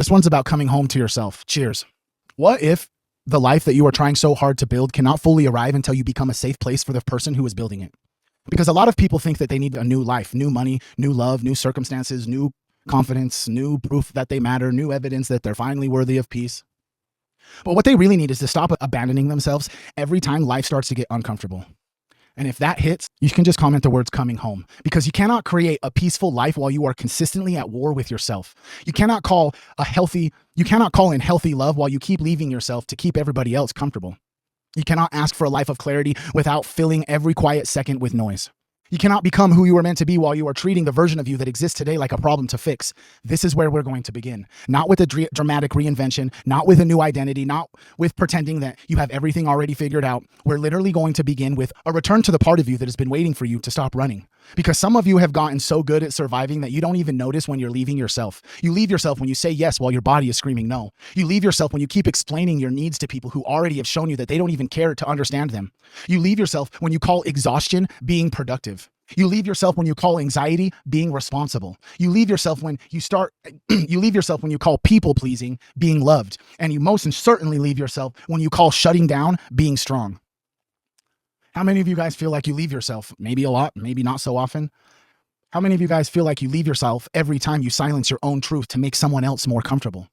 This one's about coming home to yourself. Cheers. What if the life that you are trying so hard to build cannot fully arrive until you become a safe place for the person who is building it? Because a lot of people think that they need a new life, new money, new love, new circumstances, new confidence, new proof that they matter, new evidence that they're finally worthy of peace. But what they really need is to stop abandoning themselves every time life starts to get uncomfortable. And if that hits, you can just comment the words coming home, because you cannot create a peaceful life while you are consistently at war with yourself. You cannot call in healthy love while you keep leaving yourself to keep everybody else comfortable. You cannot ask for a life of clarity without filling every quiet second with noise. You cannot become who you were meant to be while you are treating the version of you that exists today like a problem to fix. This is where we're going to begin. Not with a dramatic reinvention, not with a new identity, not with pretending that you have everything already figured out. We're literally going to begin with a return to the part of you that has been waiting for you to stop running. Because some of you have gotten so good at surviving that you don't even notice when you're leaving yourself. You leave yourself when you say yes while your body is screaming no. You leave yourself when you keep explaining your needs to people who already have shown you that they don't even care to understand them. You leave yourself when you call exhaustion being productive. You leave yourself when you call anxiety being responsible. You leave yourself when you call people pleasing being loved. And you most certainly leave yourself when you call shutting down being strong. How many of you guys feel like you leave yourself? Maybe a lot, maybe not so often. How many of you guys feel like you leave yourself every time you silence your own truth to make someone else more comfortable?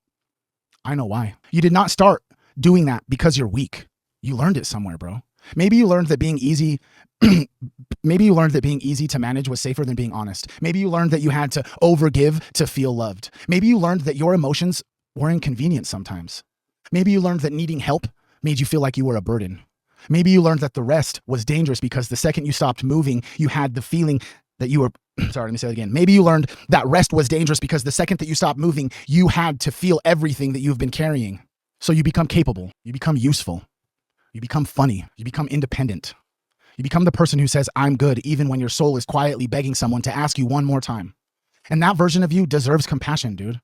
I know why. You did not start doing that because you're weak. You learned it somewhere, bro. Maybe you learned that being easy to manage was safer than being honest. Maybe you learned that you had to overgive to feel loved. Maybe you learned that your emotions were inconvenient sometimes. Maybe you learned that needing help made you feel like you were a burden. Maybe you learned that the rest was dangerous because the second you stopped moving, you had the feeling that you were, sorry, let me say it again. Maybe you learned that rest was dangerous because the second that you stopped moving, you had to feel everything that you've been carrying. So you become capable, you become useful, you become funny, you become independent. You become the person who says, I'm good, even when your soul is quietly begging someone to ask you one more time. And that version of you deserves compassion, dude,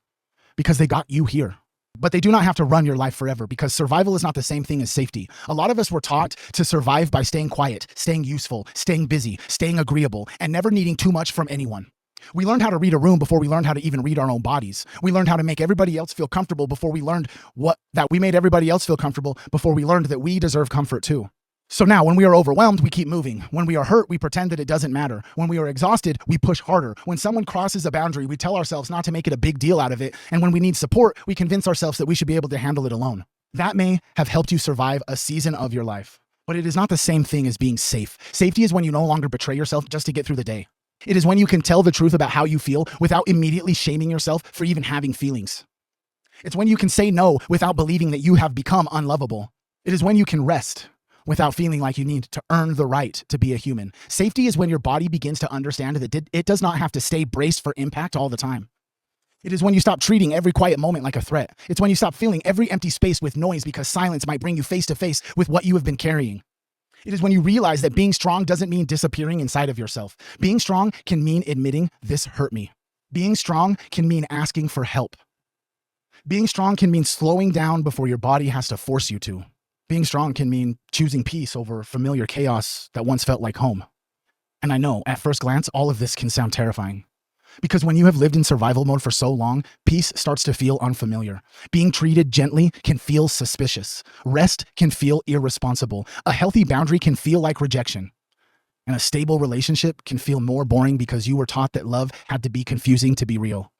because they got you here. But they do not have to run your life forever, because survival is not the same thing as safety. A lot of us were taught to survive by staying quiet, staying useful, staying busy, staying agreeable, and never needing too much from anyone. We learned how to read a room before we learned how to even read our own bodies. We learned how to make everybody else feel comfortable before we learned that we made everybody else feel comfortable before we learned that we deserve comfort too. So now when we are overwhelmed, we keep moving. When we are hurt, we pretend that it doesn't matter. When we are exhausted, we push harder. When someone crosses a boundary, we tell ourselves not to make it a big deal out of it. And when we need support, we convince ourselves that we should be able to handle it alone. That may have helped you survive a season of your life, but it is not the same thing as being safe. Safety is when you no longer betray yourself just to get through the day. It is when you can tell the truth about how you feel without immediately shaming yourself for even having feelings. It's when you can say no without believing that you have become unlovable. It is when you can rest without feeling like you need to earn the right to be a human. Safety is when your body begins to understand that it does not have to stay braced for impact all the time. It is when you stop treating every quiet moment like a threat. It's when you stop filling every empty space with noise because silence might bring you face to face with what you have been carrying. It is when you realize that being strong doesn't mean disappearing inside of yourself. Being strong can mean admitting, this hurt me. Being strong can mean asking for help. Being strong can mean slowing down before your body has to force you to. Being strong can mean choosing peace over familiar chaos that once felt like home. And I know, at first glance, all of this can sound terrifying. Because when you have lived in survival mode for so long, peace starts to feel unfamiliar. Being treated gently can feel suspicious. Rest can feel irresponsible. A healthy boundary can feel like rejection. And a stable relationship can feel more boring because you were taught that love had to be confusing to be real.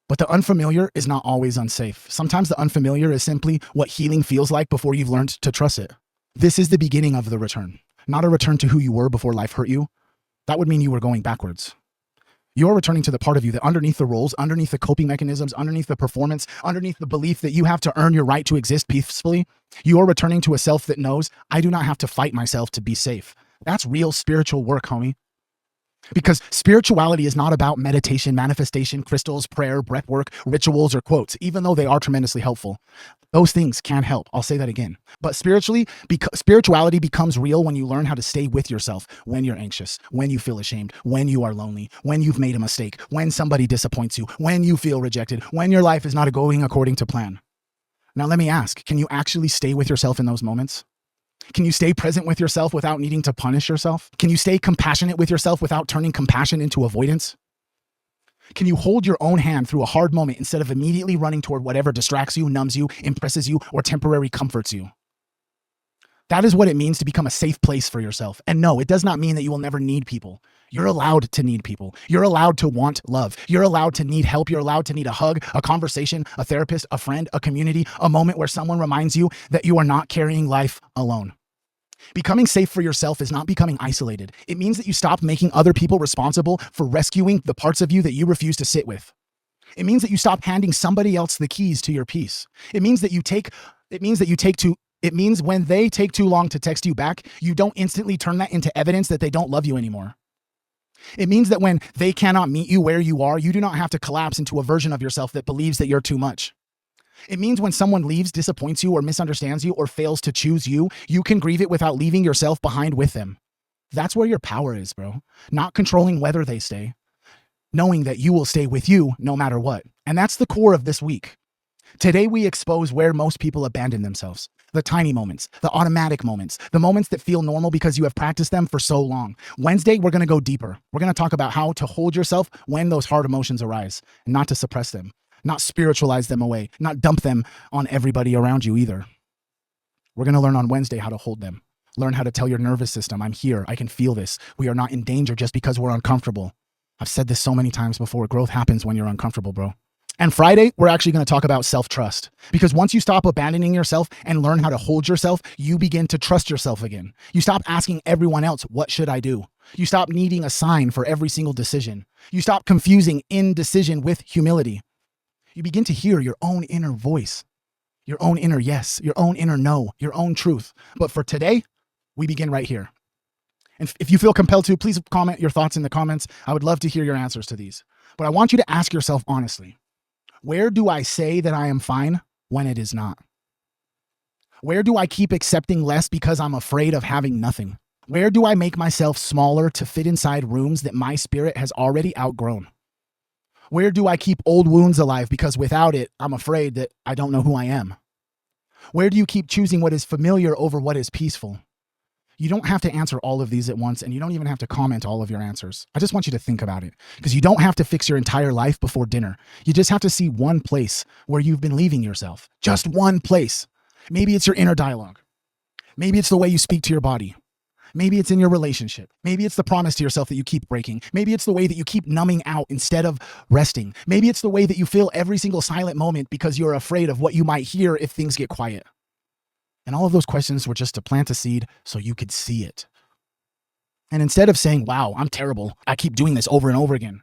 But the unfamiliar is not always unsafe. Sometimes the unfamiliar is simply what healing feels like before you've learned to trust it. This is the beginning of the return, not a return to who you were before life hurt you. That would mean you were going backwards. You're returning to the part of you that underneath the roles, underneath the coping mechanisms, underneath the performance, underneath the belief that you have to earn your right to exist peacefully, you're returning to a self that knows, I do not have to fight myself to be safe. That's real spiritual work, homie. Because spirituality is not about meditation, manifestation, crystals, prayer, breath work, rituals, or quotes, even though they are tremendously helpful. Those things can help. I'll say that again. But spirituality becomes real when you learn how to stay with yourself when you're anxious, when you feel ashamed, when you are lonely, when you've made a mistake, when somebody disappoints you, when you feel rejected, when your life is not going according to plan. Now, let me ask, can you actually stay with yourself in those moments? Can you stay present with yourself without needing to punish yourself? Can you stay compassionate with yourself without turning compassion into avoidance? Can you hold your own hand through a hard moment instead of immediately running toward whatever distracts you, numbs you, impresses you, or temporarily comforts you? That is what it means to become a safe place for yourself. And no, it does not mean that you will never need people. You're allowed to need people. You're allowed to want love. You're allowed to need help. You're allowed to need a hug, a conversation, a therapist, a friend, a community, a moment where someone reminds you that you are not carrying life alone. Becoming safe for yourself is not becoming isolated. It means that you stop making other people responsible for rescuing the parts of you that you refuse to sit with. It means that you stop handing somebody else the keys to your peace. It means when they take too long to text you back, you don't instantly turn that into evidence that they don't love you anymore. It means that when they cannot meet you where you are, you do not have to collapse into a version of yourself that believes that you're too much. It means when someone leaves, disappoints you, or misunderstands you, or fails to choose you, you can grieve it without leaving yourself behind with them. That's where your power is, bro. Not controlling whether they stay, knowing that you will stay with you no matter what. And that's the core of this week. Today, we expose where most people abandon themselves. The tiny moments, the automatic moments, the moments that feel normal because you have practiced them for so long. Wednesday, we're going to go deeper. We're going to talk about how to hold yourself when those hard emotions arise, and not to suppress them, not spiritualize them away, not dump them on everybody around you either. We're going to learn on Wednesday how to hold them. Learn how to tell your nervous system, I'm here, I can feel this. We are not in danger just because we're uncomfortable. I've said this so many times before. Growth happens when you're uncomfortable, bro. And Friday, we're actually going to talk about self-trust. Because once you stop abandoning yourself and learn how to hold yourself, you begin to trust yourself again. You stop asking everyone else, what should I do? You stop needing a sign for every single decision. You stop confusing indecision with humility. You begin to hear your own inner voice, your own inner yes, your own inner no, your own truth. But for today, we begin right here. And if you feel compelled to, please comment your thoughts in the comments. I would love to hear your answers to these. But I want you to ask yourself honestly, where do I say that I am fine when it is not? Where do I keep accepting less because I'm afraid of having nothing? Where do I make myself smaller to fit inside rooms that my spirit has already outgrown? Where do I keep old wounds alive because without it, I'm afraid that I don't know who I am? Where do you keep choosing what is familiar over what is peaceful? You don't have to answer all of these at once, and you don't even have to comment all of your answers. I just want you to think about it, because you don't have to fix your entire life before dinner. You just have to see one place where you've been leaving yourself. Just one place. Maybe it's your inner dialogue. Maybe it's the way you speak to your body. Maybe it's in your relationship. Maybe it's the promise to yourself that you keep breaking. Maybe it's the way that you keep numbing out instead of resting. Maybe it's the way that you fill every single silent moment because you're afraid of what you might hear if things get quiet. And all of those questions were just to plant a seed so you could see it. And instead of saying, wow, I'm terrible, I keep doing this over and over again,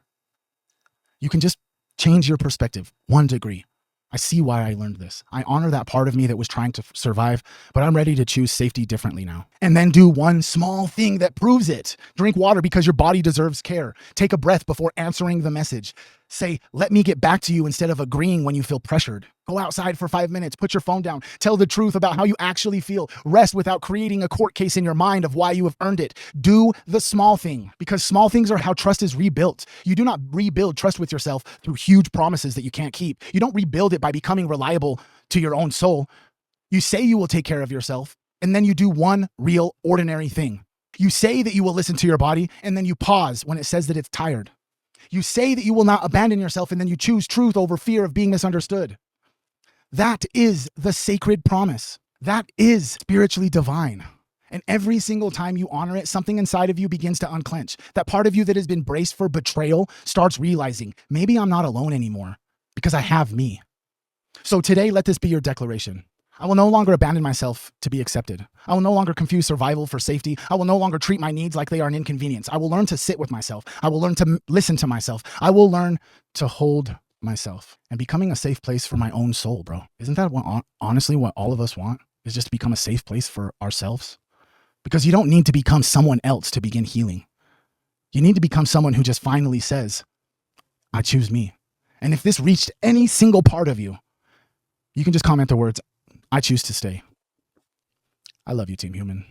you can just change your perspective 1 degree. I see why I learned this. I honor that part of me that was trying to survive, but I'm ready to choose safety differently now. And then do one small thing that proves it. Drink water because your body deserves care. Take a breath before answering the message. Say, let me get back to you instead of agreeing when you feel pressured. Go outside for 5 minutes, put your phone down, tell the truth about how you actually feel. Rest without creating a court case in your mind of why you have earned it. Do the small thing, because small things are how trust is rebuilt. You do not rebuild trust with yourself through huge promises that you can't keep. You don't rebuild it by becoming reliable to your own soul. You say you will take care of yourself, and then you do one real ordinary thing. You say that you will listen to your body, and then you pause when it says that it's tired. You say that you will not abandon yourself, and then you choose truth over fear of being misunderstood. That is the sacred promise. That is spiritually divine. And every single time you honor it, something inside of you begins to unclench. That part of you that has been braced for betrayal starts realizing, maybe I'm not alone anymore because I have me. So today, let this be your declaration. I will no longer abandon myself to be accepted. I will no longer confuse survival for safety. I will no longer treat my needs like they are an inconvenience. I will learn to sit with myself. I will learn to listen to myself. I will learn to hold myself. And becoming a safe place for my own soul, bro. Isn't that honestly what all of us want? Is just to become a safe place for ourselves? Because you don't need to become someone else to begin healing. You need to become someone who just finally says, I choose me. And if this reached any single part of you, you can just comment the words, I choose to stay. I love you, Team Human.